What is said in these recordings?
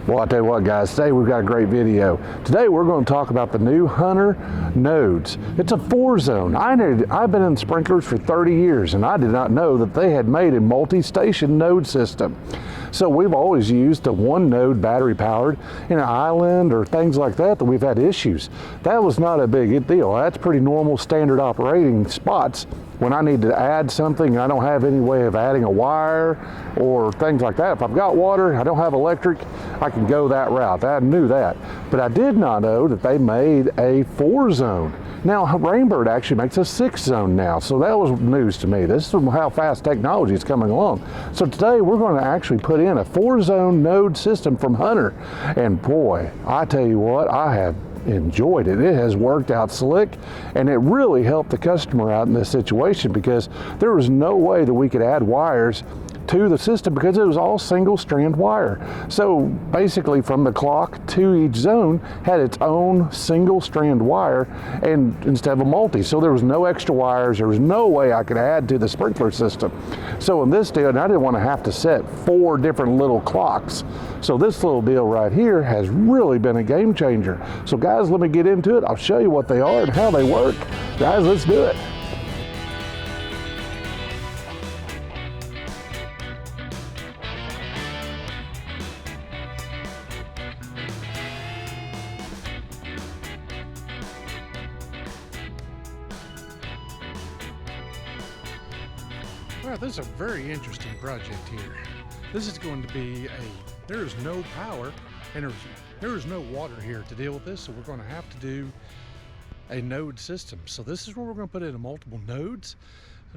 Well, I'll tell you what, guys, today we've got a great video. Today we're going to talk about the new Hunter nodes. It's a 4-zone. I've been in sprinklers for 30 years and I did not know that they had made a multi-station node system. So we've always used a 1-node battery powered in an island or things like that we've had issues. That was not a big deal. That's pretty normal standard operating spots when I need to add something and I don't have any way of adding a wire or things like that. If I've got water, I don't have electric, I can go that route. I knew that. But I did not know that they made a 4-zone. Now, Rainbird actually makes a 6-zone now, so that was news to me. This is how fast technology is coming along. So today we're going to actually put in a 4-zone node system from Hunter. And boy, I tell you what, I have enjoyed it. It has worked out slick, and it really helped the customer out in this situation because there was no way that we could add wires to the system because it was all single strand wire. So basically from the clock to each zone had its own single strand wire and instead of a multi. So there was no extra wires. There was no way I could add to the sprinkler system. So in this deal, I didn't want to have to set 4 different little clocks. So this little deal right here has really been a game changer. So guys, let me get into it. I'll show you what they are and how they work. Guys, let's do it. Well, this is a very interesting project here. This is going to be there is no power and there is no water here to deal with this, so we're going to have to do a node system. So this is where we're going to put in multiple nodes,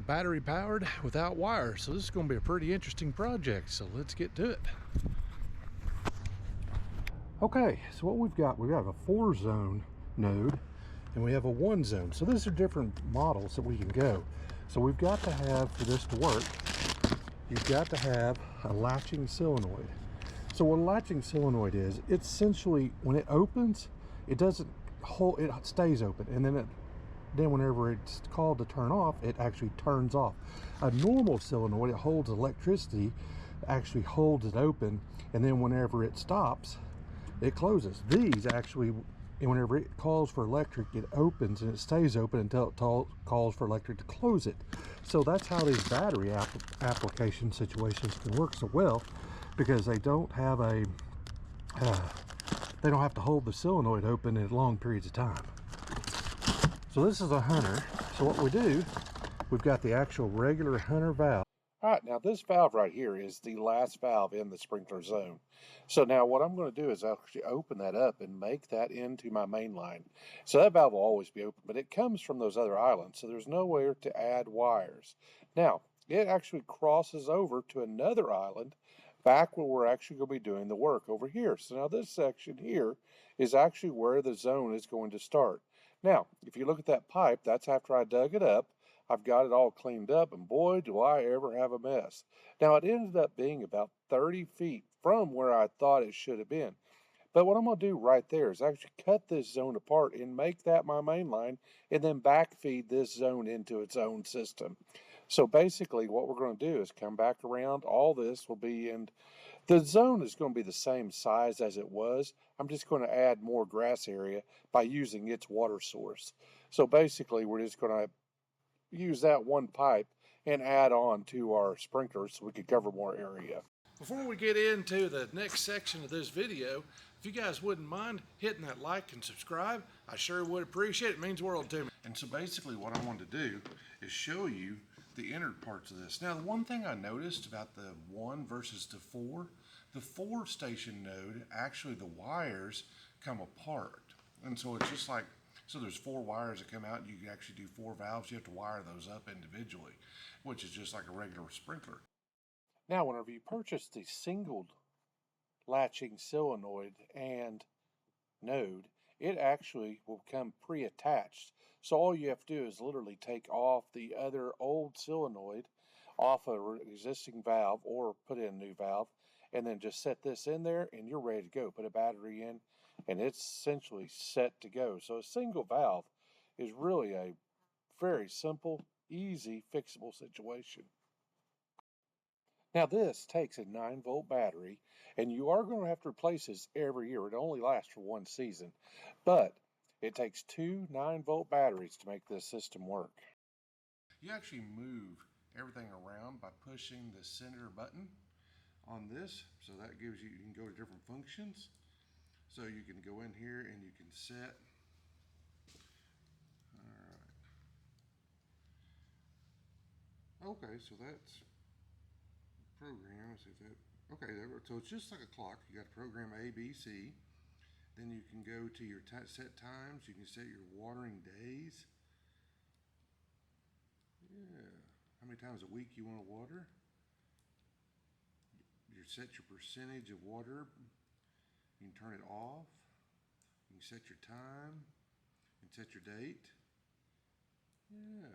battery powered without wires. So this is going to be a pretty interesting project. So let's get to it. Okay, so what we have a 4-zone node and we have a 1-zone. So these are different models that we can go. So we've got to have, for this to work, you've got to have a latching solenoid. So what a latching solenoid is, it's essentially when it opens, it doesn't hold, it stays open, and then whenever it's called to turn off, it actually turns off. A normal solenoid, it holds electricity, actually holds it open, and then whenever it stops, it closes. These actually, and whenever it calls for electric, it opens and it stays open until it calls for electric to close it. So that's how these battery application situations can work so well, because they don't have they don't have to hold the solenoid open in long periods of time. So this is a Hunter. So what we do, we've got the actual regular Hunter valve. All right, now this valve right here is the last valve in the sprinkler zone. So now what I'm going to do is actually open that up and make that into my main line. So that valve will always be open, but it comes from those other islands, so there's nowhere to add wires. Now, it actually crosses over to another island back where we're actually going to be doing the work over here. So now this section here is actually where the zone is going to start. Now, if you look at that pipe, that's after I dug it up. I've got it all cleaned up, and boy, do I ever have a mess. Now, it ended up being about 30 feet from where I thought it should have been. But what I'm going to do right there is actually cut this zone apart and make that my main line, and then backfeed this zone into its own system. So basically, what we're going to do is come back around. All this will be in, the zone is going to be the same size as it was. I'm just going to add more grass area by using its water source. So basically, we're just going to use that one pipe and add on to our sprinklers so we could cover more area. Before we get into the next section of this video, if you guys wouldn't mind hitting that like and subscribe, I sure would appreciate it. It means the world to me. And so basically what I wanted to do is show you the inner parts of this. Now, the one thing I noticed about the 1 versus the 4-station node, actually the wires come apart. And so it's just like, so there's 4 wires that come out, and you can actually do 4 valves. You have to wire those up individually, which is just like a regular sprinkler. Now, whenever you purchase the single latching solenoid and node, it actually will come pre-attached. So all you have to do is literally take off the other old solenoid off an existing valve or put in a new valve, and then just set this in there and you're ready to go. Put a battery in and it's essentially set to go. So a single valve is really a very simple, easy, fixable situation. Now this takes a 9-volt battery, and you are going to have to replace this every year. It only lasts for one season, but it takes two 9-volt batteries to make this system work. You actually move everything around by pushing the center button on this, so that gives you can go to different functions. So you can go in here and you can set. All right. Okay, so that's program. Let's see if that. Okay, so it's just like a clock. You got to program A, B, C. Then you can go to your set times. You can set your watering days. Yeah, how many times a week you want to water. You set your percentage of water. You can turn it off. You can set your time. You can set your date. Yeah,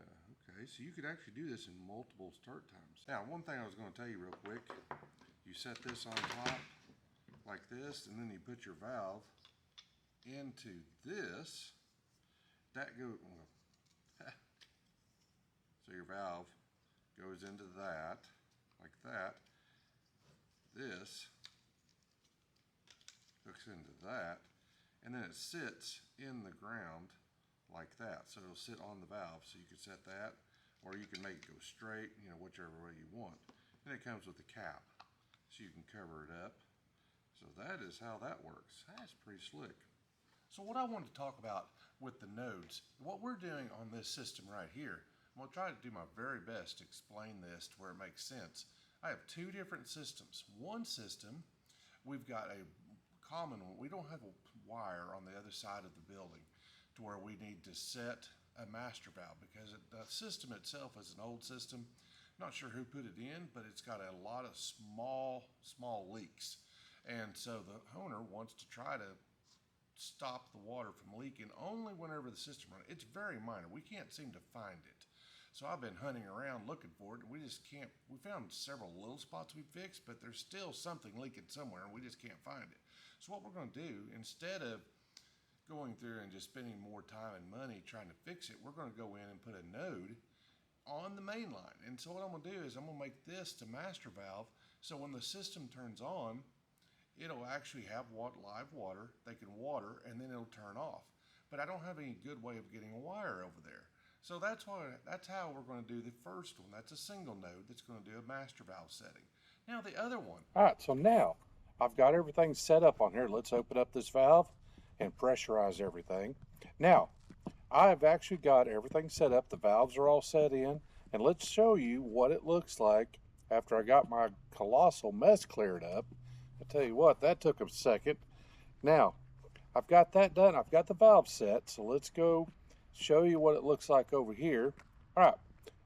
okay, so you could actually do this in multiple start times. Now, one thing I was going to tell you real quick, you set this on top like this, and then you put your valve into this. That goes, so your valve goes into that, like that. This hooks into that, and then it sits in the ground like that. So it'll sit on the valve. So you can set that, or you can make it go straight, whichever way you want. And it comes with a cap, so you can cover it up. So that is how that works. That's pretty slick. So what I wanted to talk about with the nodes, what we're doing on this system right here, I'm going to try to do my very best to explain this to where it makes sense. I have two different systems. One system, we've got a common one. We don't have a wire on the other side of the building to where we need to set a master valve, because the system itself is an old system. Not sure who put it in, but it's got a lot of small leaks. And so the owner wants to try to stop the water from leaking only whenever the system runs. It's very minor. We can't seem to find it. So I've been hunting around looking for it, and we just can't. We found several little spots we fixed, but there's still something leaking somewhere, and we just can't find it. So what we're going to do, instead of going through and just spending more time and money trying to fix it, we're going to go in and put a node on the main line. And so what I'm going to do is I'm going to make this the master valve, so when the system turns on, it'll actually have live water. They can water, and then it'll turn off. But I don't have any good way of getting a wire over there. So that's how we're going to do the first one. That's a single node that's going to do a master valve setting. Now the other one. All right, so now I've got everything set up on here. Let's open up this valve and pressurize everything. Now, I've actually got everything set up. The valves are all set in, and let's show you what it looks like after I got my colossal mess cleared up. I tell you what, that took a second. Now, I've got that done. I've got the valve set, so let's go show you what it looks like over here. All right,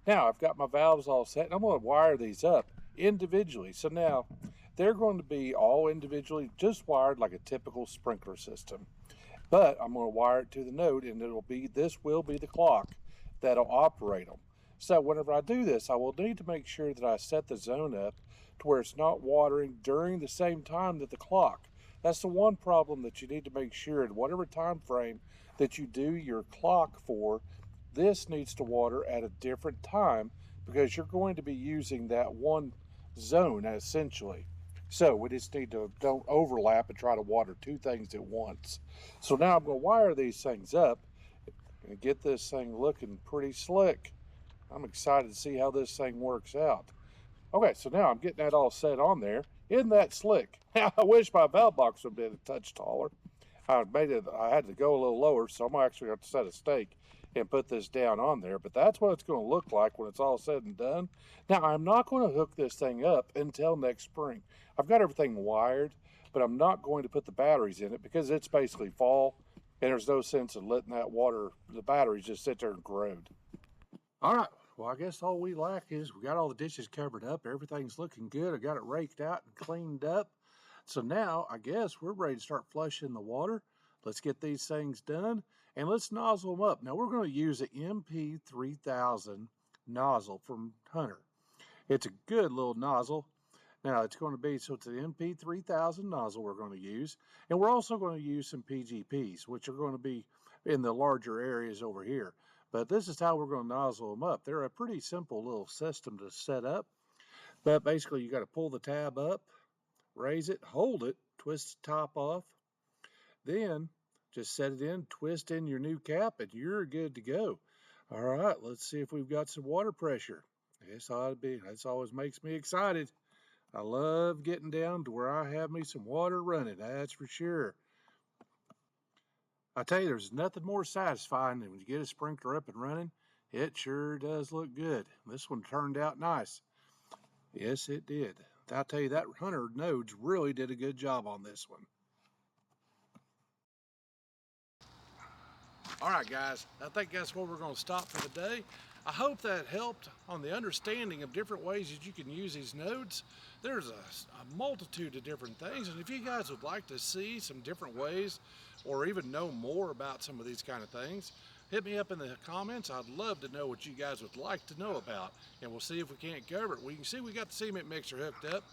now I've got my valves all set, and I'm going to wire these up individually. So now they're going to be all individually just wired like a typical sprinkler system. But I'm going to wire it to the node, and this will be the clock that'll operate them. So whenever I do this, I will need to make sure that I set the zone up to where it's not watering during the same time that the clock. That's the one problem that you need to make sure at whatever time frame that you do your clock for, this needs to water at a different time, because you're going to be using that one zone essentially. So we just need to don't overlap and try to water two things at once. So now I'm going to wire these things up and get this thing looking pretty slick. I'm excited to see how this thing works out. Okay, so now I'm getting that all set on there. Isn't that slick? I wish my valve box would have been a touch taller. I had to go a little lower, so I'm actually going to set a stake and put this down on there. But that's what it's going to look like when it's all said and done. Now, I'm not going to hook this thing up until next spring. I've got everything wired, but I'm not going to put the batteries in it because it's basically fall, and there's no sense in letting the batteries just sit there and corrode. All right, well, I guess all we lack is we got all the dishes covered up. Everything's looking good. I got it raked out and cleaned up. So now I guess we're ready to start flushing the water. Let's get these things done and let's nozzle them up. Now we're going to use an MP3000 nozzle from Hunter. It's a good little nozzle. Now it's going to be, so it's an MP3000 nozzle we're going to use. And we're also going to use some PGPs, which are going to be in the larger areas over here. But this is how we're going to nozzle them up. They're a pretty simple little system to set up. But basically you got to pull the tab up, raise it, hold it, twist the top off, then just set it in, twist in your new cap, and you're good to go. All right, let's see if we've got some water pressure. This ought to be, this always makes me excited. I love getting down to where I have me some water running, that's for sure. I tell you, there's nothing more satisfying than when you get a sprinkler up and running. It sure does look good. This one turned out nice. Yes, it did. I'll tell you, that hunter nodes really did a good job on this one. All right, guys, I think that's where we're going to stop for the day. I hope that helped on the understanding of different ways that you can use these nodes. There's a multitude of different things, and if you guys would like to see some different ways or even know more about some of these kind of things, hit me up in the comments. I'd love to know what you guys would like to know about, and we'll see if we can't cover it. We can see we got the cement mixer hooked up.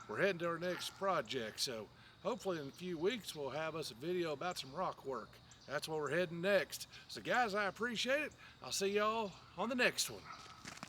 We're heading to our next project, so hopefully in a few weeks we'll have us a video about some rock work. That's where we're heading next. So guys, I appreciate it. I'll see y'all on the next one.